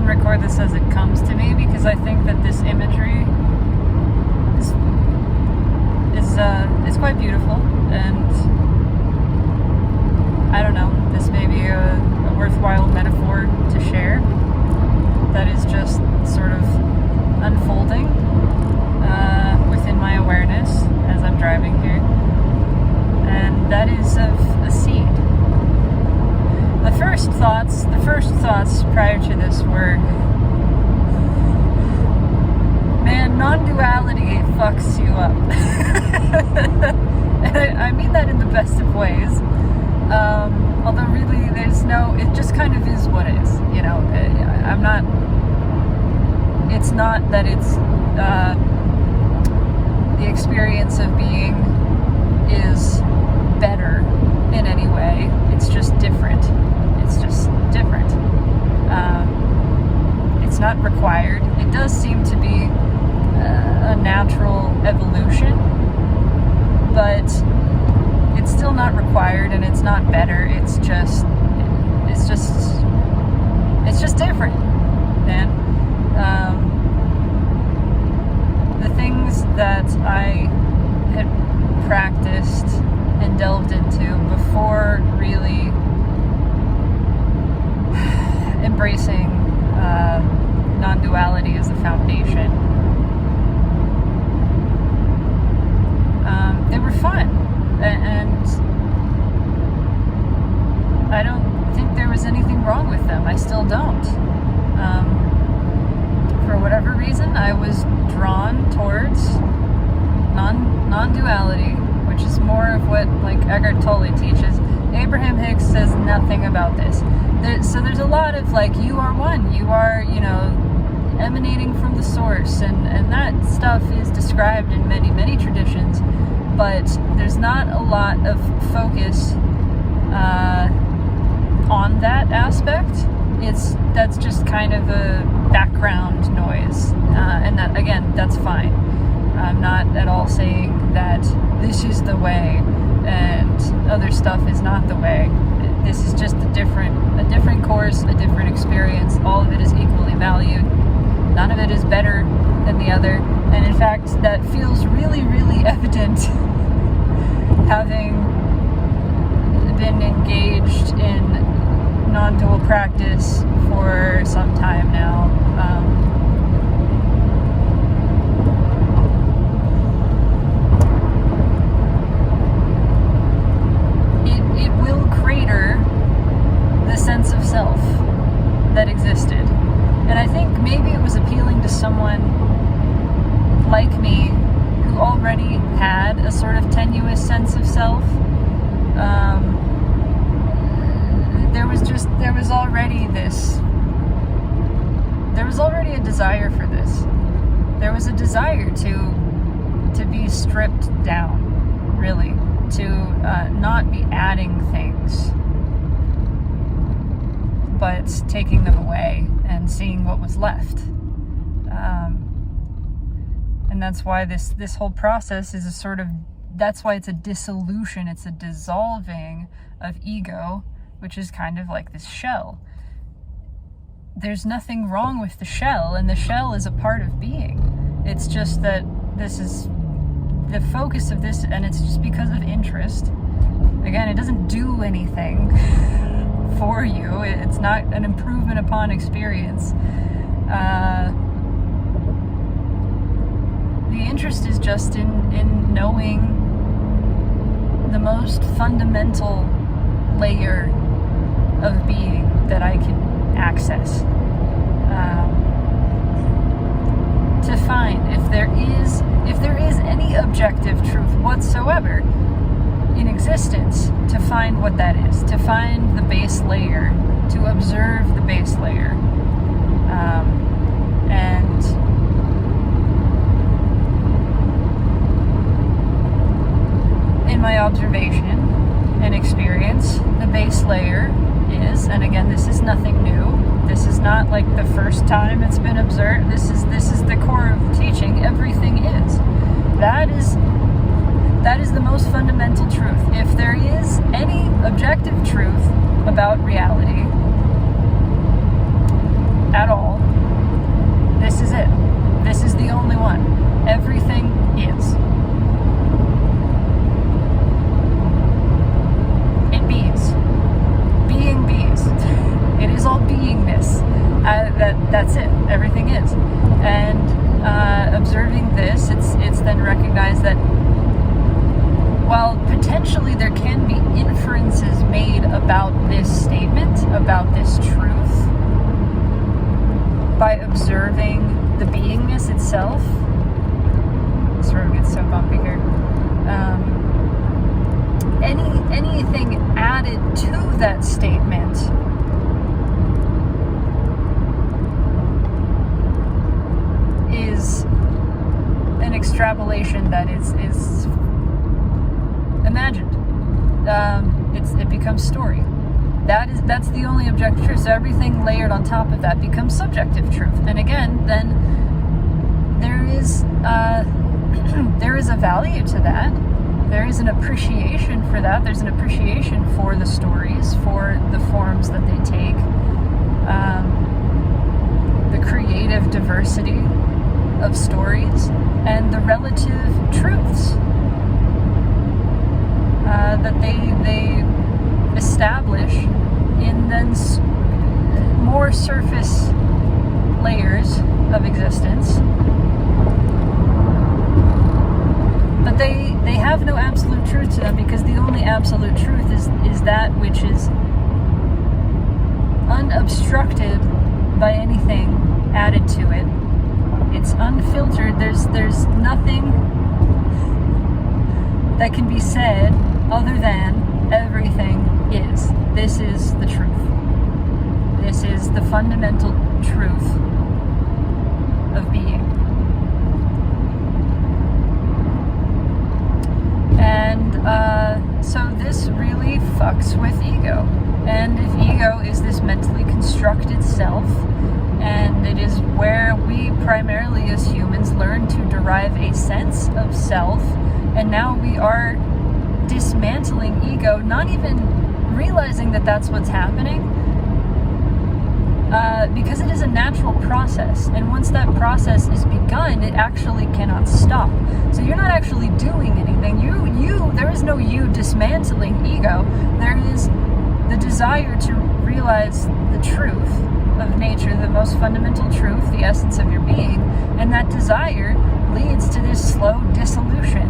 record this as it comes to me, because I think that this imagery is quite beautiful, and I don't know, this may be a worthwhile metaphor to share that is just sort of unfolding within my awareness as I'm driving here, and that is of a seed. The first thoughts prior to this were, man, non-duality fucks you up. And I mean that in the best of ways. Although really it just kind of is what it is, you know. It's not that it's the experience of being is better in any way. It's just different. It's not required. It does seem to be a natural evolution, but it's still not required, and it's not better. It's just different, man. The things that I had practiced and delved into before really embracing non-duality as the foundation, they were fun, and I don't think there was anything wrong with them. I still don't. For whatever reason, I was drawn towards non-duality, which is more of what like Eckhart Tolle teaches. Abraham Hicks says nothing about this. So there's a lot of like, you are one, you are, you know, emanating from the source, and that stuff is described in many, many traditions, but there's not a lot of focus on that aspect. That's just kind of a background noise, and that, again, that's fine. I'm not at all saying that this is the way and other stuff is not the way. This is just a different course, a different experience. All of it is equally valued. None of it is better than the other. And in fact, that feels really, really evident having been engaged in non-dual practice for some time now. It will crater the sense of self that existed. And I think maybe it was appealing to someone like me who already had a sort of tenuous sense of self. There was already a desire for this. There was a desire to be stripped down, really, to not be adding things, but taking them away and seeing what was left. And that's why this whole process is that's why it's a dissolution, it's a dissolving of ego, which is kind of like this shell. There's nothing wrong with the shell, and the shell is a part of being. It's just that this is the focus of this, and it's just because of interest. Again, it doesn't do anything for you. It's not an improvement upon experience. The interest is just in knowing the most fundamental layer of being that I can access. To find if there is any objective truth whatsoever in existence, to find what that is, to find the base layer, to observe the base layer, and in my observation and experience, the base layer is, and again, this is nothing new. This is not like the first time it's been observed. This is the core of teaching. Everything is. That is the most fundamental truth. If there is any objective truth about reality at all, that's it. Everything is. And observing this, it's then recognized that while potentially there can be inferences made about this statement, about this truth, by observing the beingness itself. This road gets so bumpy here. Anything added to that statement is an extrapolation that is imagined. It becomes story. That's the only objective truth. So everything layered on top of that becomes subjective truth. And again, then there is a value to that. There is an appreciation for that. There's an appreciation for the stories, for the forms that they take, the creative diversity of stories, and the relative truths that they establish in then more surface layers of existence. But they have no absolute truth to them, because the only absolute truth is that which is unobstructed by anything added to it. It's unfiltered. There's nothing that can be said other than everything is. This is the truth. This is the fundamental truth of being. And so this really fucks with ego. And if ego is this mentally constructed self, and it is where we primarily as humans learn to derive a sense of self, and now we are dismantling ego, not even realizing that that's what's happening, because it is a natural process, and once that process is begun, it actually cannot stop. So you're not actually doing anything. There is no you dismantling ego. There is the desire to realize the truth of nature, the most fundamental truth, the essence of your being, and that desire leads to this slow dissolution.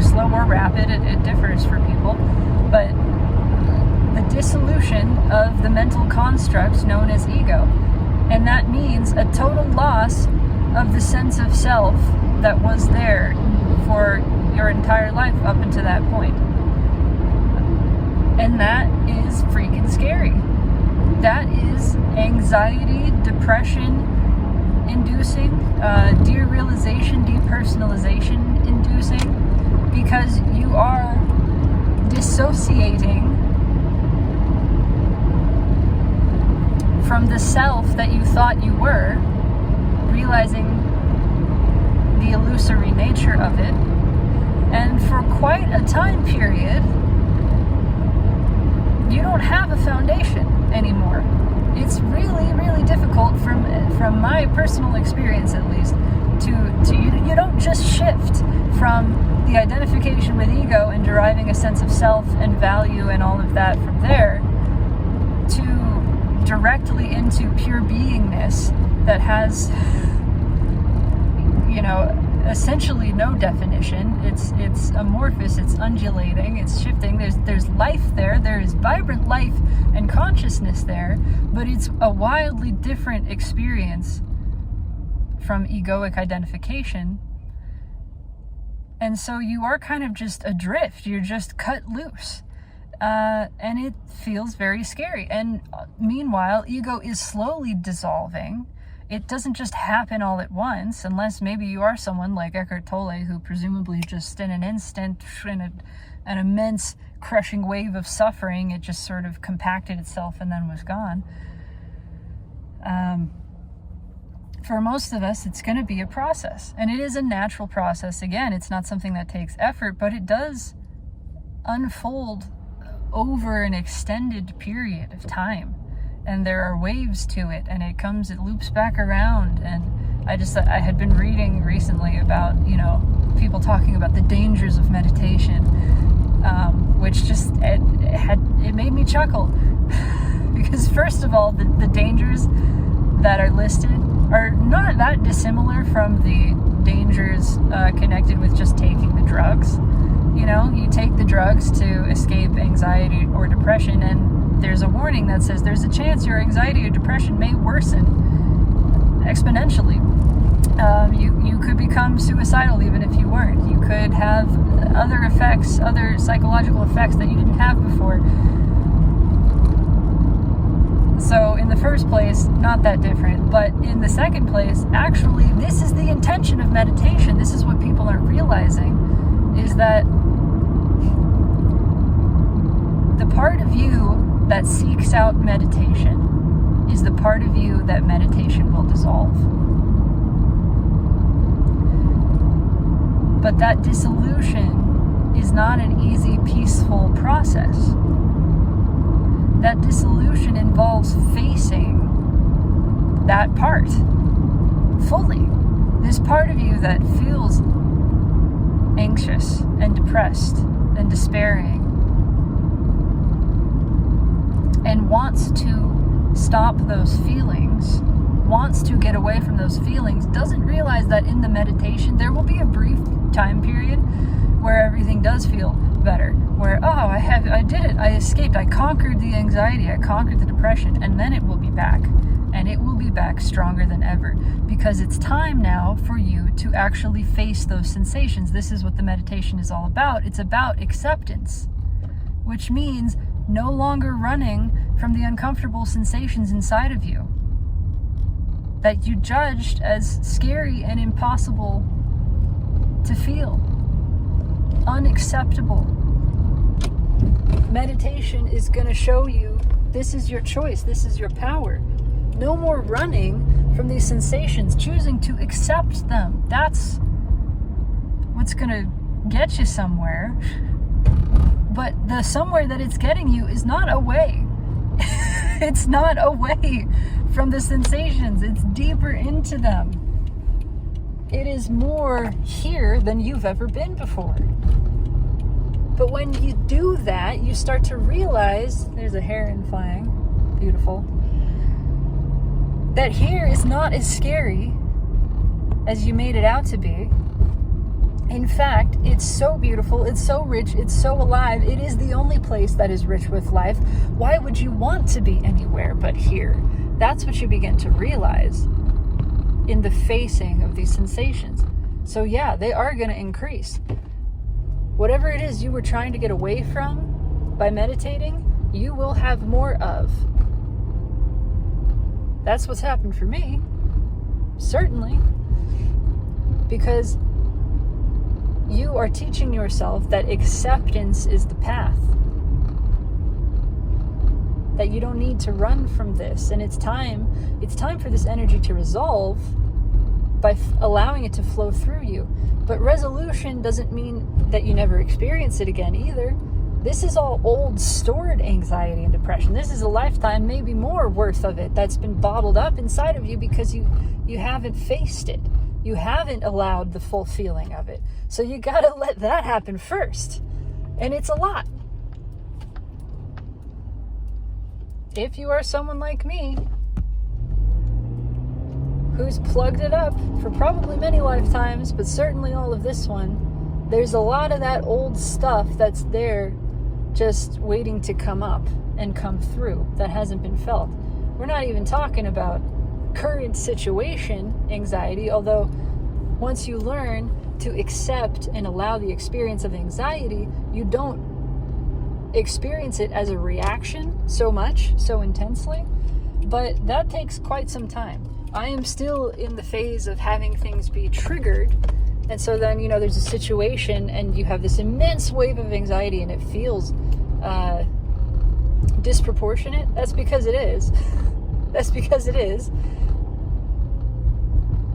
Slow or rapid, it differs for people, but the dissolution of the mental construct known as ego. And that means a total loss of the sense of self that was there for your entire life up until that point. And that is freaking scary. That is anxiety, depression inducing, derealization, depersonalization inducing, because you are dissociating from the self that you thought you were, realizing the illusory nature of it, and for quite a time period, you don't have a foundation anymore. It's really, really difficult from my personal experience, at least, you don't just shift from the identification with ego and deriving a sense of self and value and all of that from there to directly into pure beingness that has, essentially no definition. It's amorphous, it's undulating, it's shifting. There's life there. There is vibrant life and consciousness there, but it's a wildly different experience from egoic identification. And so you are kind of just adrift. You're just cut loose. And it feels very scary. And meanwhile, ego is slowly dissolving. It doesn't just happen all at once, unless maybe you are someone like Eckhart Tolle, who presumably just in an instant, in an immense crushing wave of suffering, it just sort of compacted itself and then was gone. For most of us, it's going to be a process. And it is a natural process. Again, it's not something that takes effort, but it does unfold over an extended period of time. And there are waves to it, and it loops back around. And I had been reading recently about, people talking about the dangers of meditation, which just, it made me chuckle. Because first of all, the dangers that are listed are not that dissimilar from the dangers connected with just taking the drugs. You know, you take the drugs to escape anxiety or depression, and there's a warning that says there's a chance your anxiety or depression may worsen exponentially. You could become suicidal even if you weren't. You could have other effects, other psychological effects that you didn't have before. So in the first place, not that different. But in the second place, actually, this is the intention of meditation. This is what people aren't realizing, is that the part of you that seeks out meditation is the part of you that meditation will dissolve. But that dissolution is not an easy, peaceful process. That dissolution involves facing that part fully. This part of you that feels anxious and depressed and despairing and wants to stop those feelings, wants to get away from those feelings, doesn't realize that in the meditation there will be a brief time period where everything does feel better, where I did it, I escaped, I conquered the anxiety, I conquered the depression, and then it will be back, and it will be back stronger than ever, because it's time now for you to actually face those sensations. This is what the meditation is all about. It's about acceptance, which means no longer running from the uncomfortable sensations inside of you that you judged as scary and impossible to feel, unacceptable. Meditation is going to show you this is your choice, this is your power. No more running from these sensations, choosing to accept them. That's what's going to get you somewhere. But the somewhere that it's getting you is not away. It's not away from the sensations. It's deeper into them. It is more here than you've ever been before. But when you do that, you start to realize, there's a heron flying, beautiful, that here is not as scary as you made it out to be. In fact, it's so beautiful, it's so rich, it's so alive. It is the only place that is rich with life. Why would you want to be anywhere but here? That's what you begin to realize in the facing of these sensations. So yeah, they are going to increase. Whatever it is you were trying to get away from by meditating, you will have more of. That's what's happened for me. Certainly. Because you are teaching yourself that acceptance is the path. That you don't need to run from this. And it's time for this energy to resolve by allowing it to flow through you. But resolution doesn't mean that you never experience it again either. This is all old, stored anxiety and depression. This is a lifetime, maybe more worth of it that's been bottled up inside of you because you haven't faced it. You haven't allowed the full feeling of it. So you gotta let that happen first. And it's a lot. If you are someone like me, who's plugged it up for probably many lifetimes, but certainly all of this one, there's a lot of that old stuff that's there just waiting to come up and come through that hasn't been felt. We're not even talking about current situation anxiety, although once you learn to accept and allow the experience of anxiety, you don't experience it as a reaction so much, so intensely, but that takes quite some time. I am still in the phase of having things be triggered, and so then, there's a situation and you have this immense wave of anxiety and it feels disproportionate. That's because it is. That's because it is.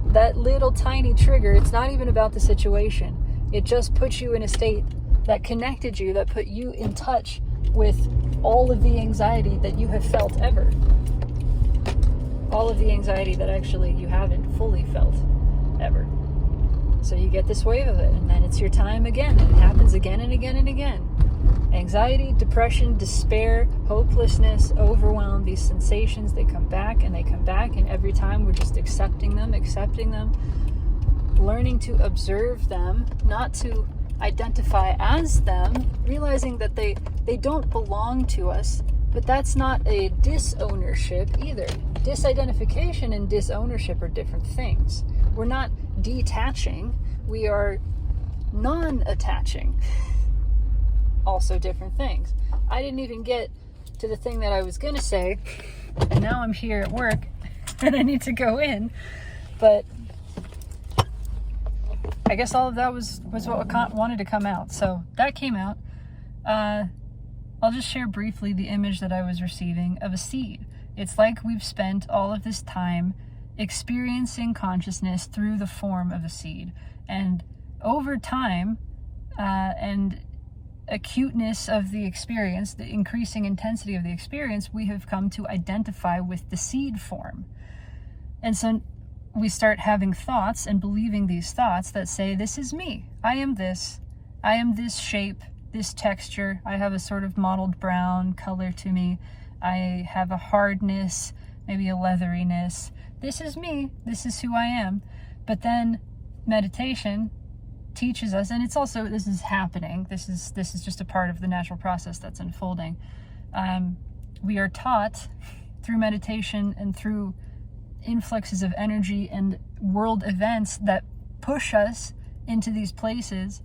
That little tiny trigger, it's not even about the situation. It just puts you in a state that connected you, that put you in touch with all of the anxiety that you have felt ever. All of the anxiety that actually you haven't fully felt ever. So you get this wave of it, and then it's your time again, and it happens again and again and again. Anxiety, depression, despair, hopelessness, overwhelm, these sensations, they come back, and every time we're just accepting them, learning to observe them, not to identify as them, realizing that they don't belong to us, but that's not a disownership either. Disidentification and disownership are different things. We're not detaching, we are non-attaching. Also different things. I didn't even get to the thing that I was going to say, and now I'm here at work, and I need to go in, but I guess all of that was what wanted to come out. So that came out. I'll just share briefly the image that I was receiving of a seed. It's like we've spent all of this time experiencing consciousness through the form of a seed. And over time, and acuteness of the experience, the increasing intensity of the experience, we have come to identify with the seed form. And so we start having thoughts and believing these thoughts that say, this is me. I am this shape, this texture. I have a sort of mottled brown color to me. I have a hardness, maybe a leatheriness. This is me. This is who I am. But then meditation teaches us, and it's also, this is happening. This is just a part of the natural process that's unfolding. We are taught through meditation and through influxes of energy and world events that push us into these places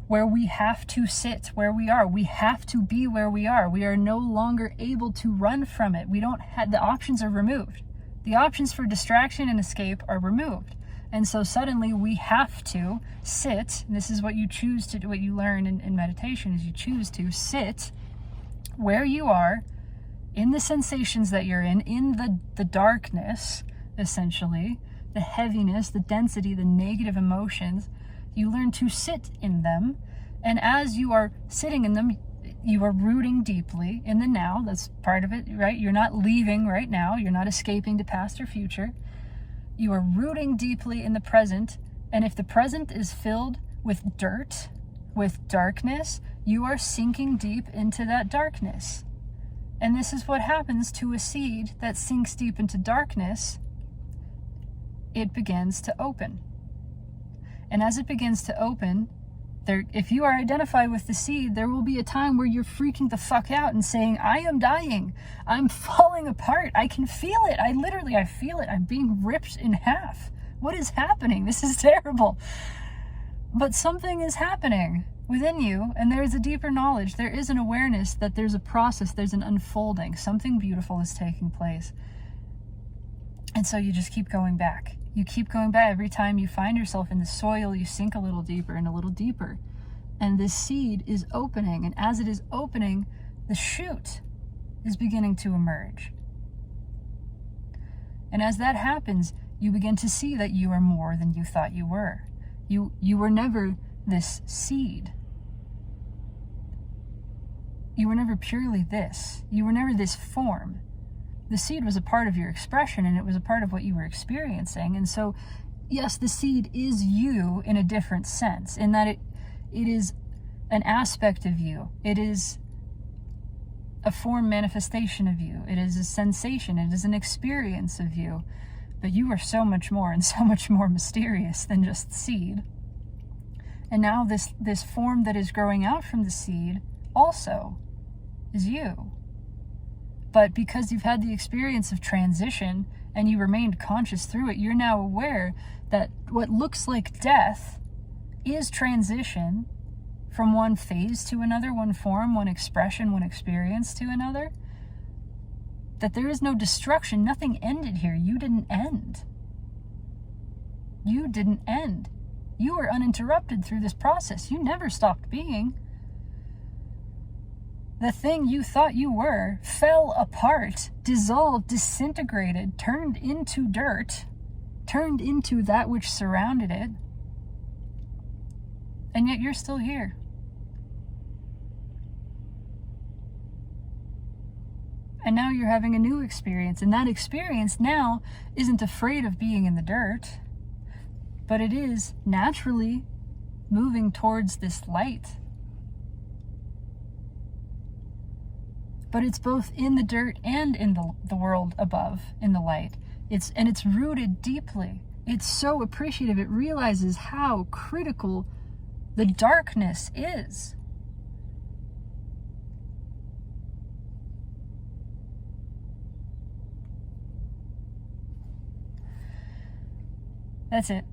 where we have to sit where we are. We have to be where we are. We are no longer able to run from it. We don't have, the options are removed. The options for distraction and escape are removed. And so suddenly we have to sit, and this is what you choose to do, what you learn in meditation, is you choose to sit where you are, in the sensations that you're in the darkness, essentially, the heaviness, the density, the negative emotions. You learn to sit in them, and as you are sitting in them, you are rooting deeply in the now. That's part of it, right? You're not leaving right now. You're not escaping to past or future. You are rooting deeply in the present, and if the present is filled with dirt, with darkness, you are sinking deep into that darkness. And this is what happens to a seed that sinks deep into darkness. It begins to open. And as it begins to open, if you are identified with the seed, there will be a time where you're freaking the fuck out and saying, I am dying. I'm falling apart. I can feel it. I feel it. I'm being ripped in half. What is happening? This is terrible. But something is happening within you, and there is a deeper knowledge. There is an awareness that there's a process, there's an unfolding. Something beautiful is taking place. And so you just keep going back. You keep going back. Every time you find yourself in the soil, you sink a little deeper and a little deeper. And this seed is opening. And as it is opening, the shoot is beginning to emerge. And as that happens, you begin to see that you are more than you thought you were. You were never this seed. You were never purely this. You were never this form. The seed was a part of your expression, and it was a part of what you were experiencing. And so, yes, the seed is you in a different sense, in that it is an aspect of you. It is a form manifestation of you. It is a sensation. It is an experience of you. But you are so much more, and so much more mysterious than just seed. And now this form that is growing out from the seed also is you. But because you've had the experience of transition and you remained conscious through it, you're now aware that what looks like death is transition from one phase to another, one form, one expression, one experience to another. That there is no destruction. Nothing ended here. You didn't end. You didn't end. You were uninterrupted through this process. You never stopped being. The thing you thought you were fell apart, dissolved, disintegrated, turned into dirt, turned into that which surrounded it. And yet you're still here. And now you're having a new experience. And that experience now isn't afraid of being in the dirt, but it is naturally moving towards this light. but it's both in the dirt and in the world above, in the light. It's rooted deeply. It's so appreciative. It realizes how critical the darkness is. That's it.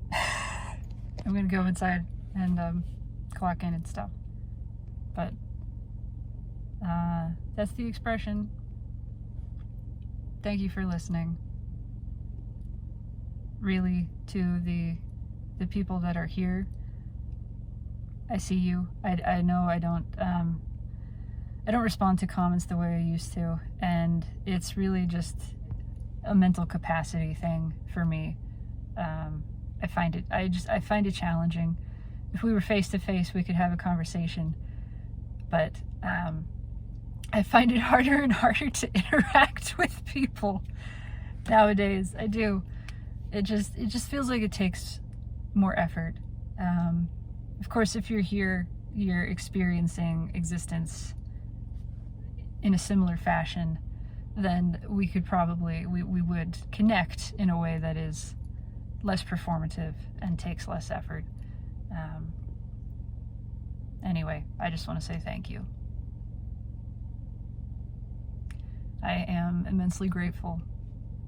I'm gonna go inside and clock in and stuff. But that's the expression. Thank you for listening. Really, to the people that are here, I see you. I know I don't respond to comments the way I used to, and it's really just a mental capacity thing for me. I find it challenging. If we were face to face, we could have a conversation, but I find it harder and harder to interact with people nowadays. I do. It just feels like it takes more effort. Of course, if you're here, you're experiencing existence in a similar fashion, then we could probably, we would connect in a way that is less performative and takes less effort. Anyway, I just want to say thank you. I am immensely grateful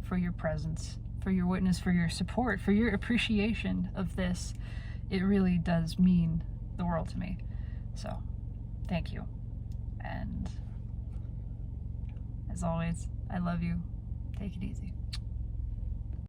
for your presence, for your witness, for your support, for your appreciation of this. It really does mean the world to me. So, thank you. And as always, I love you. Take it easy.